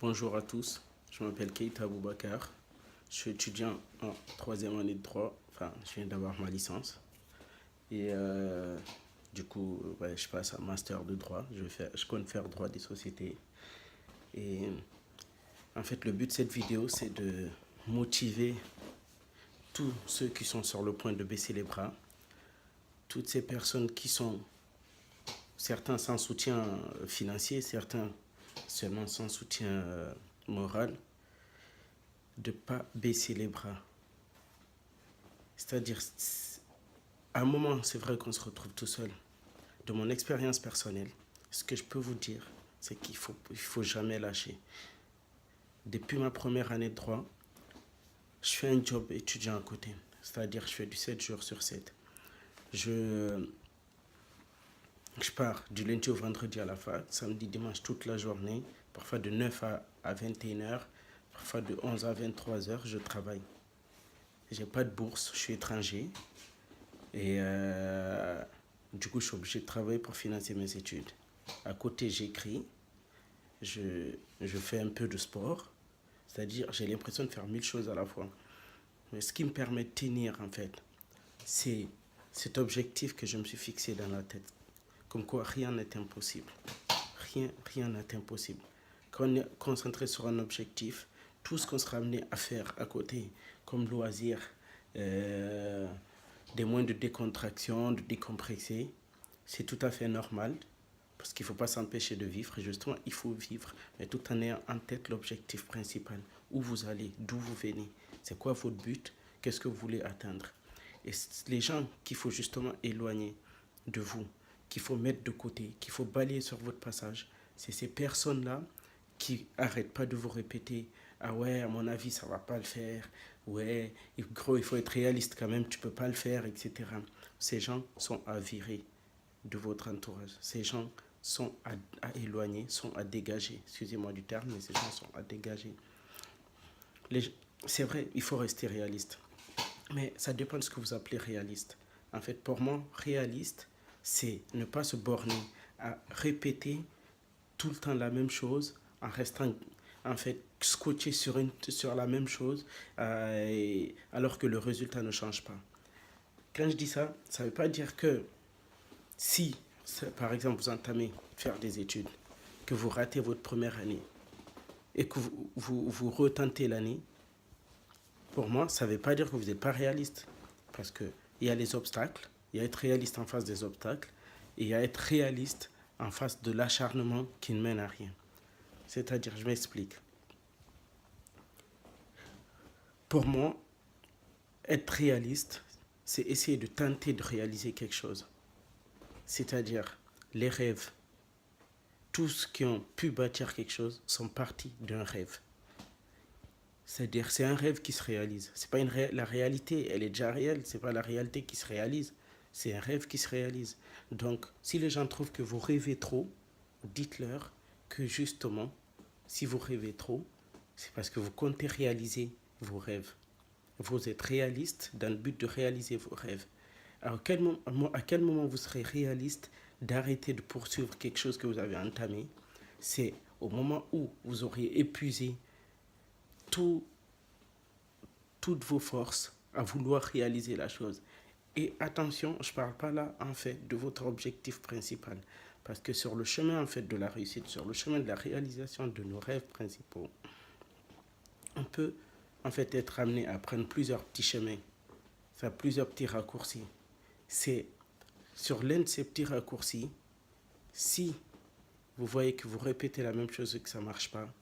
Bonjour à tous, je m'appelle Keita Aboubakar, je suis étudiant en troisième année de droit, enfin je viens d'avoir ma licence et du coup ouais, je passe un master de droit, je compte faire droit des sociétés et en fait le but de cette vidéo c'est de motiver tous ceux qui sont sur le point de baisser les bras, toutes ces personnes qui sont certains sans soutien financier, certains seulement sans soutien moral, de ne pas baisser les bras. C'est-à-dire, à un moment, c'est vrai qu'on se retrouve tout seul. De mon expérience personnelle, ce que je peux vous dire, c'est qu'il faut jamais lâcher. Depuis ma première année de droit, je fais un job étudiant à côté. C'est-à-dire, je fais du 7 jours sur 7. Je pars du lundi au vendredi à la fac, samedi, dimanche, toute la journée, parfois de 9 à 21 heures, parfois de 11 à 23 heures, je travaille. J'ai pas de bourse, je suis étranger. Et du coup, je suis obligé de travailler pour financer mes études. À côté, j'écris, je fais un peu de sport. C'est-à-dire, j'ai l'impression de faire 1000 choses à la fois. Mais ce qui me permet de tenir, en fait, c'est cet objectif que je me suis fixé dans la tête. Comme quoi, rien n'est impossible. Rien n'est impossible. Quand on est concentré sur un objectif, tout ce qu'on sera amené à faire à côté, comme loisir, des moyens de décontraction, de décompresser, c'est tout à fait normal. Parce qu'il ne faut pas s'empêcher de vivre. Et justement, il faut vivre, mais tout en ayant en tête l'objectif principal. Où vous allez, d'où vous venez. C'est quoi votre but? Qu'est-ce que vous voulez atteindre? Et les gens qu'il faut justement éloigner de vous, qu'il faut mettre de côté, qu'il faut balayer sur votre passage, c'est ces personnes-là qui n'arrêtent pas de vous répéter « Ah ouais, à mon avis, ça ne va pas le faire. Ouais, gros, il faut être réaliste quand même, tu ne peux pas le faire, etc. » Ces gens sont à virer de votre entourage. Ces gens sont à éloigner, sont à dégager. Excusez-moi du terme, mais ces gens sont à dégager. C'est vrai, il faut rester réaliste. Mais ça dépend de ce que vous appelez réaliste. En fait, pour moi, réaliste, c'est ne pas se borner à répéter tout le temps la même chose en restant en fait scotché sur la même chose alors que le résultat ne change pas. Quand je dis ça, ça ne veut pas dire que si, par exemple, vous entamez faire des études, que vous ratez votre première année et que vous retentez l'année, pour moi, ça ne veut pas dire que vous n'êtes pas réaliste. Parce qu'il y a les obstacles, il y a être réaliste en face des obstacles, et il y a être réaliste en face de l'acharnement qui ne mène à rien. C'est-à-dire, je m'explique. Pour moi, être réaliste, c'est essayer de tenter de réaliser quelque chose. C'est-à-dire, les rêves, tous qui ont pu bâtir quelque chose sont partis d'un rêve. C'est-à-dire, c'est un rêve qui se réalise. C'est pas la réalité, elle est déjà réelle. C'est pas la réalité qui se réalise. C'est un rêve qui se réalise. Donc, si les gens trouvent que vous rêvez trop, dites-leur que justement, si vous rêvez trop, c'est parce que vous comptez réaliser vos rêves. Vous êtes réaliste dans le but de réaliser vos rêves. Alors, à quel moment vous serez réaliste d'arrêter de poursuivre quelque chose que vous avez entamé? C'est au moment où vous auriez épuisé toutes vos forces à vouloir réaliser la chose. Et attention, je ne parle pas là en fait de votre objectif principal. Parce que sur le chemin en fait de la réussite, sur le chemin de la réalisation de nos rêves principaux, on peut en fait être amené à prendre plusieurs petits chemins, faire plusieurs petits raccourcis. C'est sur l'un de ces petits raccourcis, si vous voyez que vous répétez la même chose et que ça ne marche pas,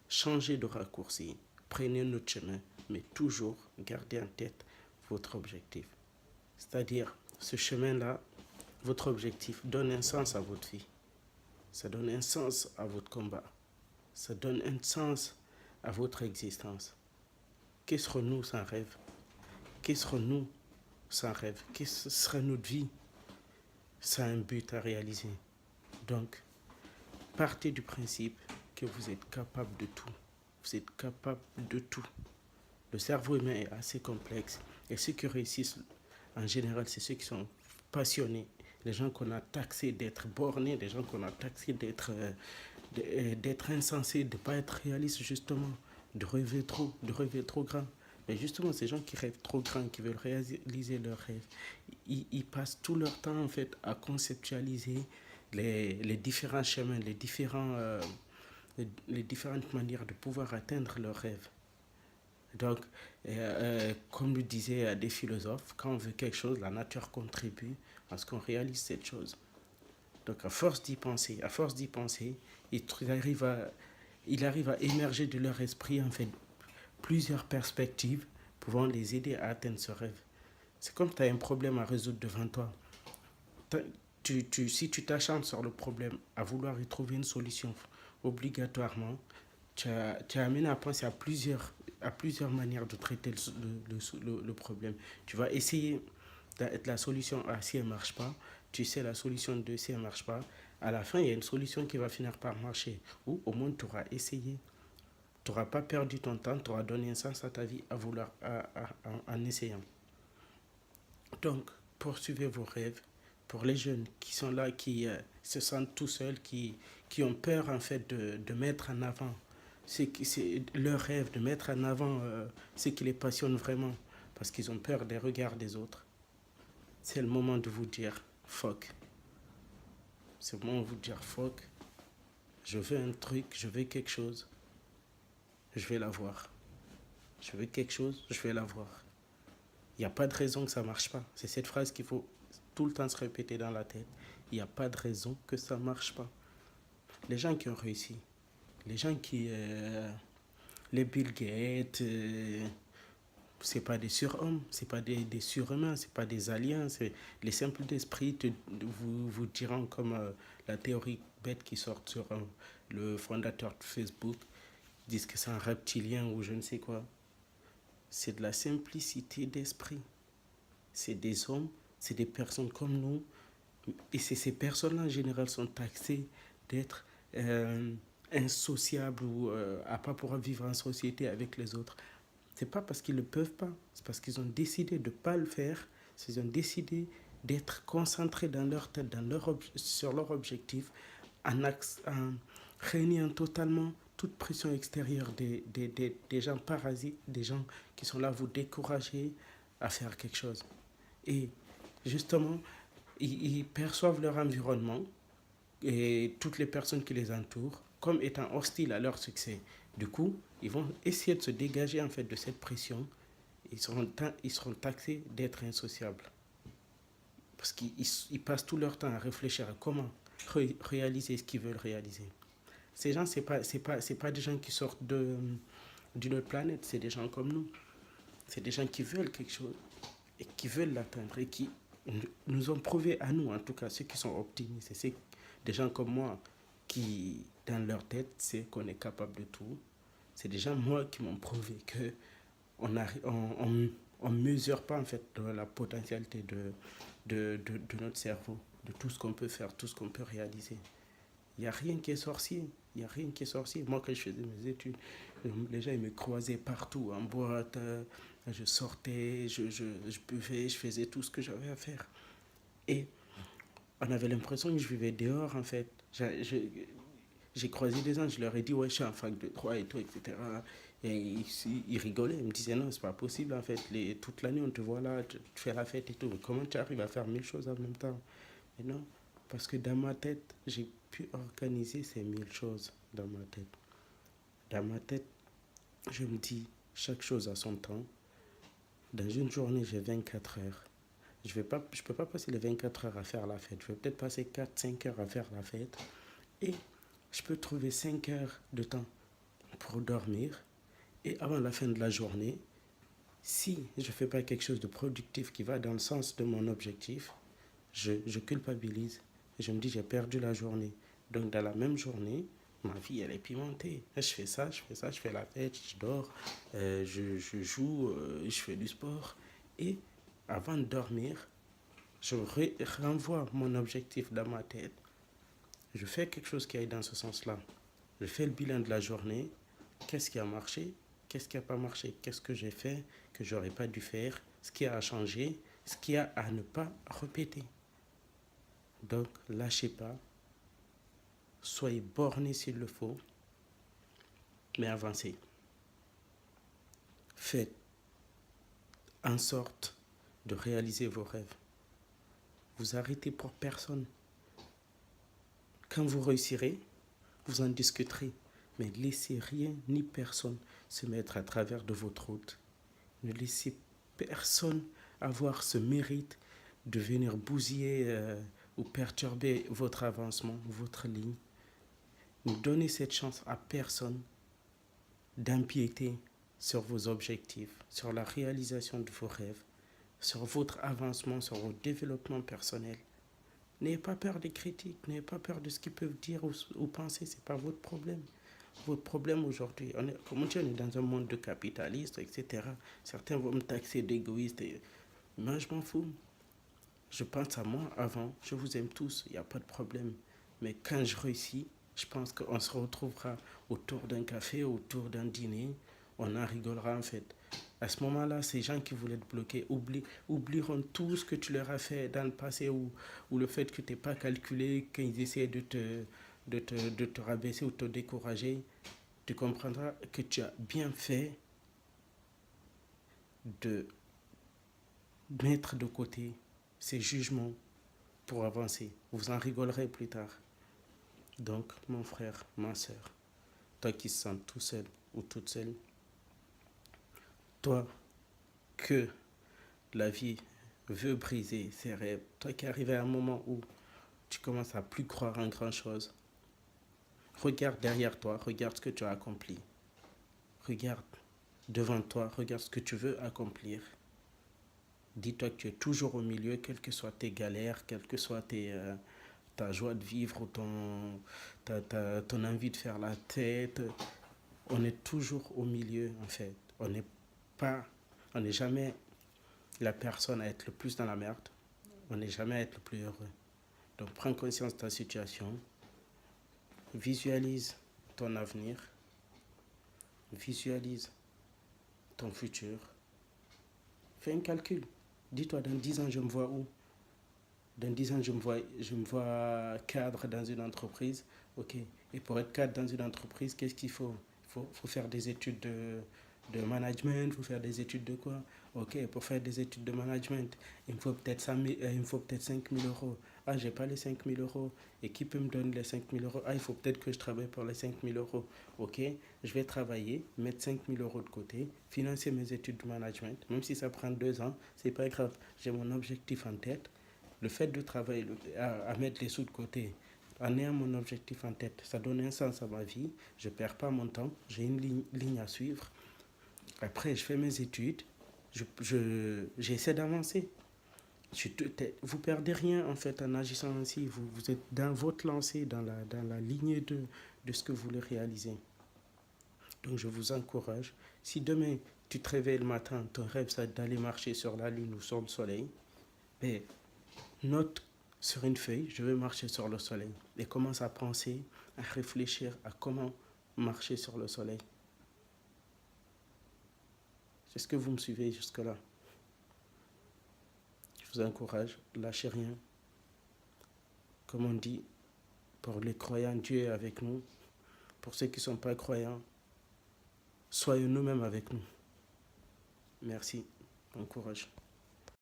changez de raccourci, prenez un autre chemin, mais toujours gardez en tête votre objectif. C'est-à-dire, ce chemin-là, votre objectif donne un sens à votre vie. Ça donne un sens à votre combat. Ça donne un sens à votre existence. Que serons-nous sans rêve? Que serons-nous sans rêve? Que serait notre vie sans un but à réaliser? Donc, partez du principe que vous êtes capable de tout. Vous êtes capable de tout. Le cerveau humain est assez complexe. Et ceux qui réussissent, en général, c'est ceux qui sont passionnés. Les gens qu'on a taxés d'être bornés, les gens qu'on a taxés d'être d'être insensé, de ne pas être réaliste justement, de rêver trop grand. Mais justement, ces gens qui rêvent trop grand, qui veulent réaliser leurs rêves, ils passent tout leur temps en fait à conceptualiser les différents chemins, les différentes manières de pouvoir atteindre leurs rêves. Donc, comme le disaient des philosophes, quand on veut quelque chose, la nature contribue à ce qu'on réalise cette chose. Donc, à force d'y penser, il arrive à émerger de leur esprit en fait plusieurs perspectives pouvant les aider à atteindre ce rêve. C'est comme tu as un problème à résoudre devant toi. Si tu t'acharnes sur le problème, à vouloir y trouver une solution obligatoirement, tu es amené à penser à plusieurs manières de traiter le problème. Tu vas essayer la solution A si elle ne marche pas. Tu sais la solution 2 si elle ne marche pas. À la fin, il y a une solution qui va finir par marcher. Ou au moins, tu auras essayé. Tu n'auras pas perdu ton temps, tu auras donné un sens à ta vie en essayant. Donc, poursuivez vos rêves. Pour les jeunes qui sont là, qui se sentent tout seuls, qui ont peur en fait de mettre en avant c'est leur rêve, de mettre en avant ce qui les passionne vraiment, parce qu'ils ont peur des regards des autres. C'est le moment de vous dire fuck. C'est le moment de vous dire fuck. Je veux un truc, je veux quelque chose, je vais l'avoir. Je veux quelque chose, je vais l'avoir. Il n'y a pas de raison que ça ne marche pas. C'est cette phrase qu'il faut tout le temps se répéter dans la tête. Il n'y a pas de raison que ça ne marche pas. Les gens qui ont réussi, les gens qui... les Bill Gates, c'est pas des surhommes, c'est pas des surhumains, c'est pas des aliens, c'est les simples d'esprit vous diront comme la théorie bête qui sort sur le fondateur de Facebook, disent que c'est un reptilien ou je ne sais quoi. C'est de la simplicité d'esprit. C'est des hommes, c'est des personnes comme nous, et ces personnes-là en général sont taxées d'être insociables ou à pas pouvoir vivre en société avec les autres. C'est pas parce qu'ils ne peuvent pas, c'est parce qu'ils ont décidé de ne pas le faire, ils ont décidé d'être concentrés dans leur tête, sur leur objectif, en régnant totalement toute pression extérieure des gens parasites, des gens qui sont là à vous décourager à faire quelque chose. Et justement, ils perçoivent leur environnement et toutes les personnes qui les entourent comme étant hostiles à leur succès. Du coup, ils vont essayer de se dégager en fait de cette pression. Ils seront taxés d'être insociables. Parce qu'ils passent tout leur temps à réfléchir à comment réaliser ce qu'ils veulent réaliser. Ces gens, c'est pas des gens qui sortent d'une autre planète, c'est des gens comme nous. C'est des gens qui veulent quelque chose et qui veulent l'atteindre et qui nous ont prouvé à nous, en tout cas ceux qui sont optimistes, c'est des gens comme moi qui, dans leur tête, c'est qu'on est capable de tout. C'est des gens, moi, qui m'ont prouvé que on mesure pas en fait la potentialité de notre cerveau, de tout ce qu'on peut faire, tout ce qu'on peut réaliser. Il n'y a rien qui est sorcier. Il n'y a rien qui est sorcier. Moi, quand je faisais mes études, les gens ils me croisaient partout, en boîte. Je sortais, je buvais, je faisais tout ce que j'avais à faire. Et on avait l'impression que je vivais dehors, en fait. J'ai croisé des gens, je leur ai dit, ouais, je suis en fac de droit et tout, etc. Et ils rigolaient, ils me disaient, non, c'est pas possible, en fait. Toute l'année, on te voit là, tu fais la fête et tout. Mais comment tu arrives à faire 1000 choses en même temps? Et non, parce que dans ma tête, j'ai pu organiser ces 1000 choses dans ma tête. Dans ma tête, je me dis, chaque chose a son temps. Dans une journée, j'ai 24 heures. Je ne peux pas passer les 24 heures à faire la fête. Je vais peut-être passer 4-5 heures à faire la fête. Et je peux trouver 5 heures de temps pour dormir. Et avant la fin de la journée, si je ne fais pas quelque chose de productif qui va dans le sens de mon objectif, je culpabilise. Et je me dis, j'ai perdu la journée. Donc, dans la même journée, ma vie, elle est pimentée. Je fais ça, je fais la fête, je dors, je joue, je fais du sport. Et avant de dormir, je renvoie mon objectif dans ma tête. Je fais quelque chose qui aille dans ce sens-là. Je fais le bilan de la journée. Qu'est-ce qui a marché? Qu'est-ce qui n'a pas marché? Qu'est-ce que j'ai fait que je n'aurais pas dû faire? Ce qui a changé? Ce qui a à ne pas répéter? Donc, lâchez pas. soyez bornés s'il le faut, mais avancez. Faites en sorte de réaliser vos rêves. Vous arrêtez pour personne. Quand vous réussirez, vous en discuterez, mais laissez rien ni personne se mettre à travers de votre route. Ne laissez personne avoir ce mérite de venir bousiller ou perturber votre avancement, votre ligne. Ne donnez cette chance à personne d'empiéter sur vos objectifs, sur la réalisation de vos rêves, sur votre avancement, sur votre développement personnel. N'ayez pas peur des critiques, n'ayez pas peur de ce qu'ils peuvent dire ou penser, ce n'est pas votre problème. Votre problème aujourd'hui, comme on dit, on est dans un monde de capitalistes, etc. Certains vont me taxer d'égoïste, mais je m'en fous. Je pense à moi avant, je vous aime tous, il n'y a pas de problème. Mais quand je réussis, je pense qu'on se retrouvera autour d'un café, autour d'un dîner, on en rigolera en fait. À ce moment-là, ces gens qui voulaient te bloquer oublieront tout ce que tu leur as fait dans le passé ou le fait que tu n'es pas calculé, qu'ils essaient de te rabaisser ou te décourager. Tu comprendras que tu as bien fait de mettre de côté ces jugements pour avancer. Vous en rigolerez plus tard. Donc, mon frère, ma soeur, toi qui te sens tout seul ou toute seule, toi que la vie veut briser ses rêves, toi qui arrives à un moment où tu commences à plus croire en grand chose, regarde derrière toi, regarde ce que tu as accompli. Regarde devant toi, regarde ce que tu veux accomplir. Dis-toi que tu es toujours au milieu, quelles que soient tes galères, quelles que soient ta joie de vivre ou ton envie de faire la tête. On est toujours au milieu, en fait. On n'est jamais la personne à être le plus dans la merde. On n'est jamais à être le plus heureux. Donc, prends conscience de ta situation. Visualise ton avenir. Visualise ton futur. Fais un calcul. Dis-toi, dans 10 ans, je me vois où? Dans 10 ans, je me vois cadre dans une entreprise. Ok. Et pour être cadre dans une entreprise, qu'est-ce qu'il faut? Il faut faire des études de management, il faut faire des études de quoi? Ok, pour faire des études de management, il me faut peut-être 5 000 euros. Ah, j'ai pas les 5 000 euros. Et qui peut me donner les 5 000 euros? Ah, il faut peut-être que je travaille pour les 5 000 euros. Ok, je vais travailler, mettre 5 000 euros de côté, financer mes études de management. Même si ça prend 2 ans, c'est pas grave. J'ai mon objectif en tête. Le fait de travailler, à mettre les sous de côté, en ayant mon objectif en tête, ça donne un sens à ma vie. Je ne perds pas mon temps, j'ai une ligne à suivre. Après, je fais mes études, j'essaie d'avancer. Vous ne perdez rien en fait en agissant ainsi. Vous êtes dans votre lancée, dans la lignée de ce que vous voulez réaliser. Donc je vous encourage. Si demain tu te réveilles le matin, ton rêve c'est d'aller marcher sur la lune ou sur le soleil, ben, note sur une feuille, je vais marcher sur le soleil. Et commence à penser, à réfléchir à comment marcher sur le soleil. Est-ce que vous me suivez jusque-là? Je vous encourage, lâchez rien. Comme on dit, pour les croyants, Dieu est avec nous. Pour ceux qui ne sont pas croyants, soyez nous-mêmes avec nous. Merci. Bon courage.